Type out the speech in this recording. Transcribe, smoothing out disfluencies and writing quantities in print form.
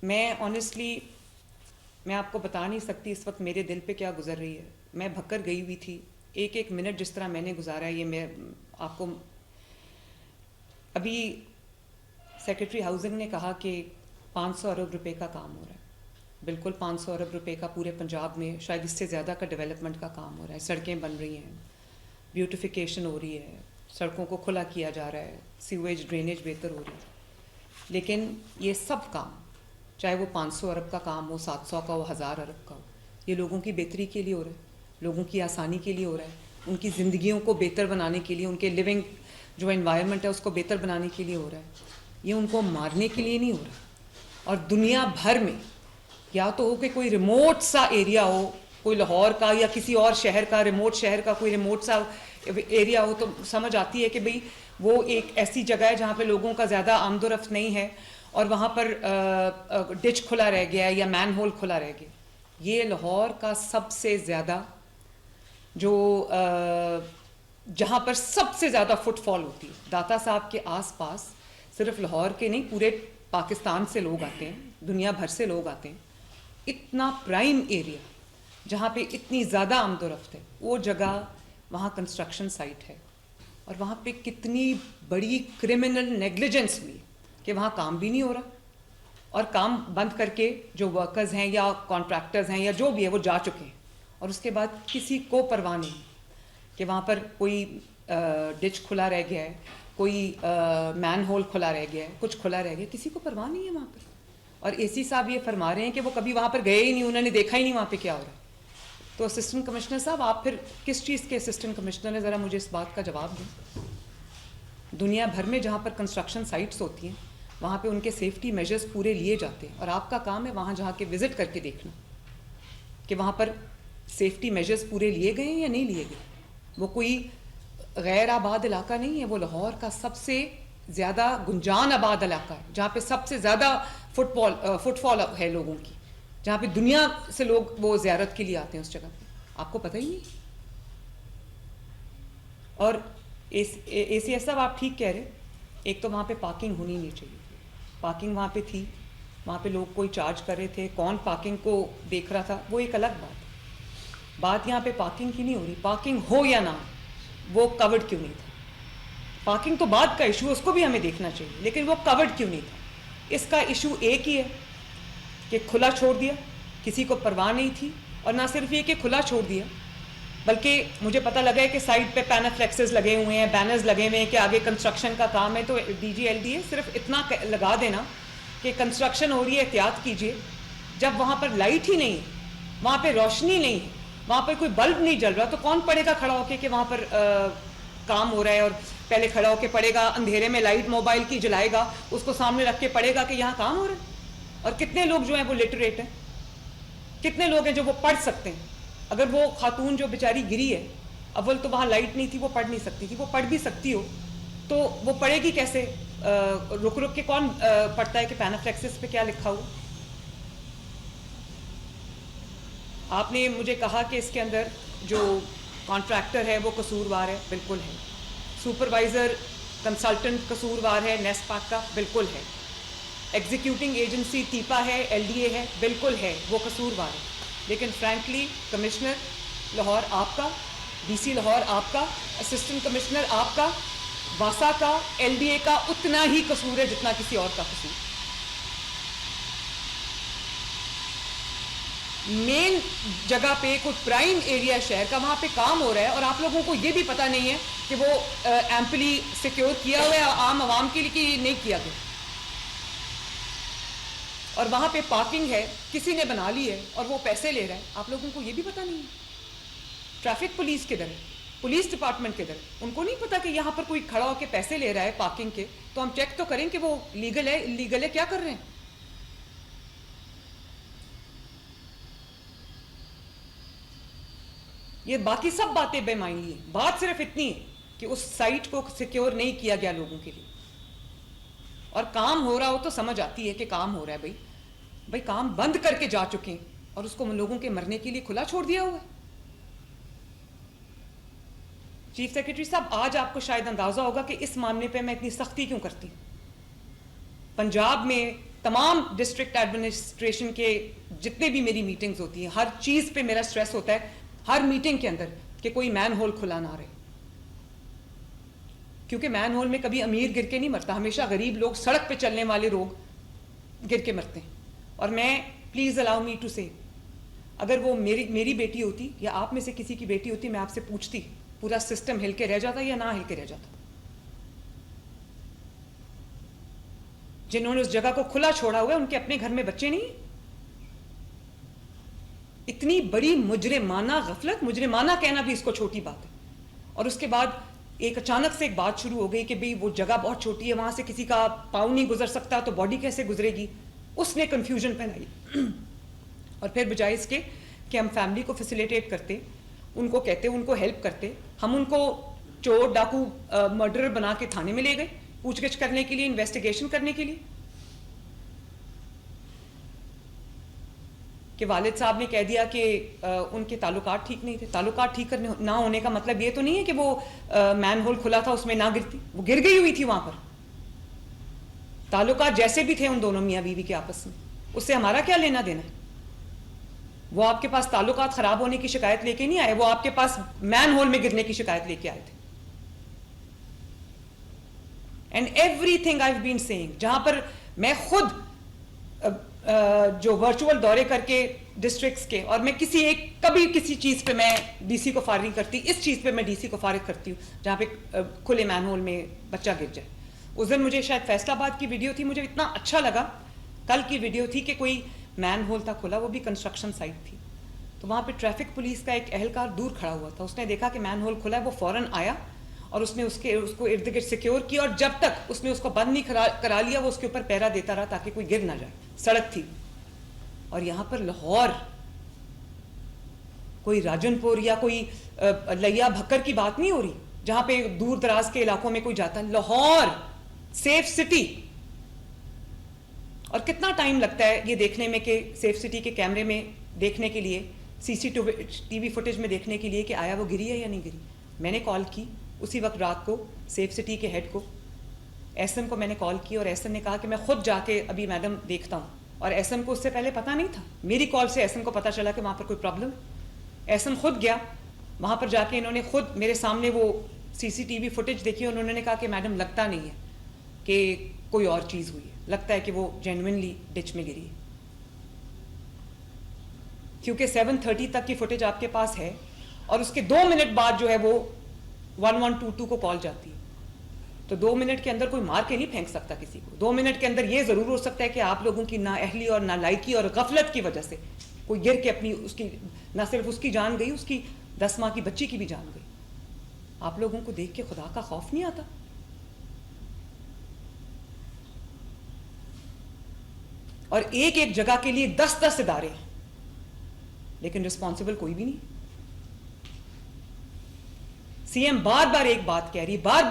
میں آنیسٹلی میں آپ کو بتا نہیں سکتی اس وقت میرے دل پہ کیا گزر رہی ہے. میں بھکر گئی ہوئی تھی. ایک ایک منٹ جس طرح میں نے گزارا ہے یہ میں آپ کو. ابھی سیکرٹری ہاؤسنگ نے کہا کہ 500 ارب روپے کا کام ہو رہا ہے. بالکل 500 ارب روپے کا پورے پنجاب میں شاید اس سے زیادہ کا ڈیولپمنٹ کا کام ہو رہا ہے. سڑکیں بن رہی ہیں, بیوٹیفیکیشن ہو رہی ہے, سڑکوں کو کھلا کیا جا رہا ہے, سیویج ڈرینیج بہتر ہو رہی ہے. لیکن یہ سب کام, چاہے وہ 500 ارب کا کام ہو, 700 کا ہو, 1000 ارب کا ہو, یہ لوگوں کی بہتری کے لیے ہو رہا ہے, لوگوں کی آسانی کے لیے ہو رہا ہے, ان کی زندگیوں کو بہتر بنانے کے لیے, ان کے لیونگ جو انوائرمنٹ ہے اس کو بہتر بنانے کے لیے ہو رہا ہے. یہ ان کو مارنے کے لیے نہیں ہو رہا. اور دنیا بھر میں یا تو ہو کہ کوئی ریموٹ سا ایریا ہو, کوئی لاہور کا یا کسی اور شہر کا, ریموٹ شہر کا کوئی ریموٹ سا ایریا ہو, تو سمجھ آتی ہے کہ بھئی وہ ایک ایسی جگہ ہے جہاں پہ لوگوں کا زیادہ آمد و رفت نہیں ہے اور وہاں پر ڈچ کھلا رہ گیا ہے یا مین ہول کھلا رہ گیا. یہ لاہور کا سب سے زیادہ جو جہاں پر سب سے زیادہ فٹ فال ہوتی ہے, داتا صاحب کے آس پاس صرف لاہور کے نہیں پورے پاکستان سے لوگ آتے ہیں, دنیا بھر سے لوگ آتے ہیں. اتنا پرائم ایریا جہاں پہ اتنی زیادہ آمد و رفت ہے, وہ جگہ وہاں کنسٹرکشن سائٹ ہے. اور وہاں پہ کتنی بڑی کرمنل نیگلیجنس ہوئی کہ وہاں کام بھی نہیں ہو رہا, اور کام بند کر کے جو ورکرز ہیں یا کانٹریکٹرز ہیں یا جو بھی ہے وہ جا چکے ہیں. اور اس کے بعد کسی کو پرواہ نہیں کہ وہاں پر کوئی ڈچ کھلا رہ گیا ہے, کوئی مین ہول کھلا رہ گیا ہے, کچھ کھلا رہ گیا, کسی کو پرواہ نہیں ہے وہاں پر. اور اے سی صاحب یہ فرما رہے ہیں کہ وہ کبھی وہاں پر گئے ہی نہیں, انہوں نے دیکھا ہی نہیں وہاں پہ کیا ہو رہا ہے. تو اسسٹنٹ کمشنر صاحب, آپ پھر کس چیز کے اسسٹنٹ کمشنر ہیں, ذرا مجھے اس بات کا جواب دیں. دنیا بھر میں جہاں پر کنسٹرکشن سائٹس ہوتی ہیں وہاں پہ ان کے سیفٹی میجرز پورے لیے جاتے ہیں, اور آپ کا کام ہے وہاں جہاں کے وزٹ کر کے دیکھنا کہ وہاں پر سیفٹی میجرز پورے لیے گئے ہیں یا نہیں لیے گئے. وہ کوئی غیر آباد علاقہ نہیں ہے, وہ لاہور کا سب سے زیادہ گنجان آباد علاقہ ہے, جہاں پہ سب سے زیادہ فٹ فال ہے لوگوں کی, جہاں پہ دنیا سے لوگ وہ زیارت کے لیے آتے ہیں اس جگہ پہ. آپ کو پتہ ہی نہیں. اور اے سی ایس صاحب آپ ٹھیک کہہ رہے, ایک تو وہاں پہ پارکنگ ہونی نہیں چاہیے. پارکنگ وہاں پہ تھی, وہاں پہ لوگ کوئی چارج کر رہے تھے, کون پارکنگ کو دیکھ رہا تھا وہ ایک الگ بات. بات یہاں پہ پارکنگ کی نہیں ہو رہی. پارکنگ ہو یا نہ, وہ کورڈ کیوں نہیں تھا. پارکنگ تو بعد کا ایشو, اس کو بھی ہمیں دیکھنا چاہیے, لیکن وہ کورڈ کیوں نہیں تھا. اس کا ایشو ایک ہی ہے کہ کھلا چھوڑ دیا, کسی کو پرواہ نہیں تھی. اور نہ صرف یہ کہ کھلا چھوڑ دیا, بلکہ مجھے پتہ لگا ہے کہ سائڈ پہ پینافلیکسز لگے ہوئے ہیں, بینرز لگے ہوئے ہیں کہ آگے کنسٹرکشن کا کام ہے. تو D G L D A صرف اتنا لگا دینا کہ کنسٹرکشن ہو رہی ہے, احتیاط کیجیے. جب وہاں پر لائٹ ہی نہیں ہے, وہاں پہ روشنی نہیں ہے, وہاں پہ کوئی بلب نہیں جل رہا, تو کون پڑے گا کھڑا ہو کے کہ وہاں پر کام ہو رہا ہے. اور پہلے کھڑا ہو کے پڑے گا, اندھیرے میں لائٹ موبائل کی جلائے گا, اس کو سامنے رکھ کے پڑے گا کہ یہاں کام ہو رہا ہے. اور کتنے لوگ جو ہیں وہ لٹریٹ ہیں, کتنے لوگ ہیں جو وہ پڑھ سکتے ہیں. اگر وہ خاتون جو بیچاری گری ہے, اول تو وہاں لائٹ نہیں تھی, وہ پڑھ نہیں سکتی تھی. وہ پڑھ بھی سکتی ہو تو وہ پڑھے گی کیسے؟ رک رک کے کون پڑھتا ہے کہ پینافلیکسس پہ کیا لکھا ہو. آپ نے مجھے کہا کہ اس کے اندر جو کانٹریکٹر ہے وہ قصوروار ہے, بالکل ہے. سپروائزر کنسلٹنٹ قصوروار ہے نیسپاک کا, بالکل ہے. ایگزیکیوٹنگ ایجنسی تیپا ہے, ایل ڈی اے ہے, بالکل ہے, وہ قصوروار ہے. لیکن فرینکلی کمشنر لاہور آپ کا, ڈی سی لاہور آپ کا, اسسٹنٹ کمشنر آپ کا, واسا کا, ایل ڈی اے کا اتنا ہی قصور ہے جتنا کسی اور کا قصور. مین جگہ پہ کوئی پرائم ایریا شہر کا, وہاں پہ کام ہو رہا ہے, اور آپ لوگوں کو یہ بھی پتہ نہیں ہے کہ وہ ایمپلی سیکیور کیا ہوا ہے عام عوام کے لیے کہ نہیں کیا گیا. اور وہاں پہ پارکنگ ہے, کسی نے بنا لی ہے اور وہ پیسے لے رہا ہے, آپ لوگوں کو یہ بھی پتہ نہیں ہے. ٹریفک پولیس کدھر ہے, پولیس ڈپارٹمنٹ کدھر ہے, ان کو نہیں پتہ کہ یہاں پر کوئی کھڑا ہو کے پیسے لے رہا ہے پارکنگ کے, تو ہم چیک تو کریں کہ وہ لیگل ہے انلیگل ہے, کیا کر رہے ہیں. یہ باقی سب باتیں بے معنی ہیں. بات صرف اتنی ہے کہ اس سائٹ کو سیکیور نہیں کیا گیا لوگوں کے لیے. اور کام ہو رہا ہو تو سمجھ آتی ہے کہ کام ہو رہا ہے. بھائی کام بند کر کے جا چکے ہیں اور اس کو لوگوں کے مرنے کے لیے کھلا چھوڑ دیا ہوا ہے. چیف سیکرٹری صاحب, آج آپ کو شاید اندازہ ہوگا کہ اس معاملے پہ میں اتنی سختی کیوں کرتی ہوں. پنجاب میں تمام ڈسٹرکٹ ایڈمنسٹریشن کے جتنے بھی میری میٹنگز ہوتی ہیں ہر چیز پہ میرا سٹریس ہوتا ہے ہر میٹنگ کے اندر کہ کوئی مین ہول کھلا نہ رہے, کیونکہ مین ہول میں کبھی امیر گر کے نہیں مرتا, ہمیشہ غریب لوگ, سڑک پہ چلنے والے لوگ گر کے مرتے ہیں. اور میں پلیز الاؤ می ٹو سے, اگر وہ میری بیٹی ہوتی یا آپ میں سے کسی کی بیٹی ہوتی, میں آپ سے پوچھتی پورا سسٹم ہل کے رہ جاتا یا نہ ہل کے رہ جاتا. جنہوں نے اس جگہ کو کھلا چھوڑا ہوا ہے ان کے اپنے گھر میں بچے نہیں. اتنی بڑی مجرمانہ غفلت, مجرمانہ کہنا بھی اس کو چھوٹی بات ہے. اور اس کے بعد ایک اچانک سے ایک بات شروع ہو گئی کہ بھئی وہ جگہ بہت چھوٹی ہے, وہاں سے کسی کا پاؤں نہیں گزر سکتا, تو باڈی کیسے گزرے گی. اس نے کنفیوژن پھیلائی. اور پھر بجائے اس کے کہ ہم فیملی کو فیسیلیٹیٹ کرتے, ان کو کہتے, ان کو ہیلپ کرتے, ہم ان کو چور ڈاکو مرڈرر بنا کے تھانے میں لے گئے پوچھ گچھ کرنے کے لیے, انویسٹیگیشن کرنے کے لیے. کہ والد صاحب نے کہہ دیا کہ ان کے تعلقات ٹھیک نہیں تھے. تعلقات ٹھیک کرنے نہ ہونے کا مطلب یہ تو نہیں ہے کہ وہ مین ہول کھلا تھا اس میں نہ گرتی, وہ گر گئی ہوئی تھی وہاں پر. تعلقات جیسے بھی تھے ان دونوں میاں بیوی کے آپس میں, اس سے ہمارا کیا لینا دینا ہے. وہ آپ کے پاس تعلقات خراب ہونے کی شکایت لے کے نہیں آئے, وہ آپ کے پاس مین ہول میں گرنے کی شکایت لے کے آئے تھے. And everything I have been seeing, جہاں پر میں خود جو ورچوئل دورے کر کے ڈسٹرکٹس کے, اور میں کبھی کسی چیز پہ میں ڈی سی کو فارغ کرتی, اس چیز پہ میں ڈی سی کو فارغ کرتی ہوں جہاں پہ کھلے مین ہول میں بچہ گر جائے. اس دن مجھے شاید فیصل آباد کی ویڈیو تھی, مجھے اتنا اچھا لگا, کل کی ویڈیو تھی کہ کوئی مین ہول تھا کھلا, وہ بھی کنسٹرکشن سائٹ تھی, تو وہاں پہ ٹریفک پولیس کا ایک اہلکار دور کھڑا ہوا تھا. اس نے دیکھا کہ مین ہول کھلا ہے, وہ فوراً آیا اور اس نے اس کو ارد گرد سیکیور کیا, اور جب تک اس نے اس کو بند نہیں کرا لیا وہ اس کے اوپر پیرا دیتا رہا تاکہ کوئی گر نہ جائے. سڑک تھی. اور یہاں پر لاہور کوئی راجن پور یا کوئی لیا بھکر کی بات نہیں ہو رہی جہاں پہ دور دراز کے علاقوں میں کوئی جاتا ہے. Lahore safe city. اور کتنا ٹائم لگتا ہے یہ دیکھنے میں کہ سیف سٹی کے کیمرے میں دیکھنے کے لیے, سی سی ٹی وی فوٹیج میں دیکھنے کے لیے کہ آیا وہ گری ہے یا نہیں گری. میں نے کال کی اسی وقت رات کو سیف سٹی کے ہیڈ کو, ایس ایم کو میں نے کال کی, اور ایس ایم نے کہا کہ میں خود جا کے ابھی میڈم دیکھتا ہوں. اور ایس ایم کو اس سے پہلے پتہ نہیں تھا, میری کال سے ایس ایم کو پتہ چلا کہ وہاں پر کوئی پرابلم. ایس ایم خود گیا وہاں پر, جا کے انہوں نے خود میرے سامنے وہ سی سی ٹی وی فوٹیج دیکھی, اور انہوں نے کہا کہ میڈم لگتا نہیں ہے کہ کوئی اور چیز ہوئی ہے, لگتا ہے کہ وہ جینوئنلی ڈچ میں گری ہے. کیونکہ 7:30 تک کی فوٹیج آپ کے پاس ہے, اور اس کے 2 منٹ بعد جو ہے وہ 1122 کو کال جاتی ہے. تو 2 منٹ کے اندر کوئی مار کے نہیں پھینک سکتا کسی کو. 2 منٹ کے اندر یہ ضرور ہو سکتا ہے کہ آپ لوگوں کی نااہلی اور نالائکی اور غفلت کی وجہ سے کوئی گر کے اپنی, اس کی نہ صرف اس کی جان گئی, اس کی 10 ماہ کی بچی کی بھی جان گئی. آپ لوگوں کو دیکھ کے خدا کا خوف نہیں آتا؟ اور ایک ایک جگہ کے لیے 10 ادارے ہیں, لیکن رسپانسبل کوئی بھی نہیں. سی ایم بار بار ایک بات کہہ رہی, بار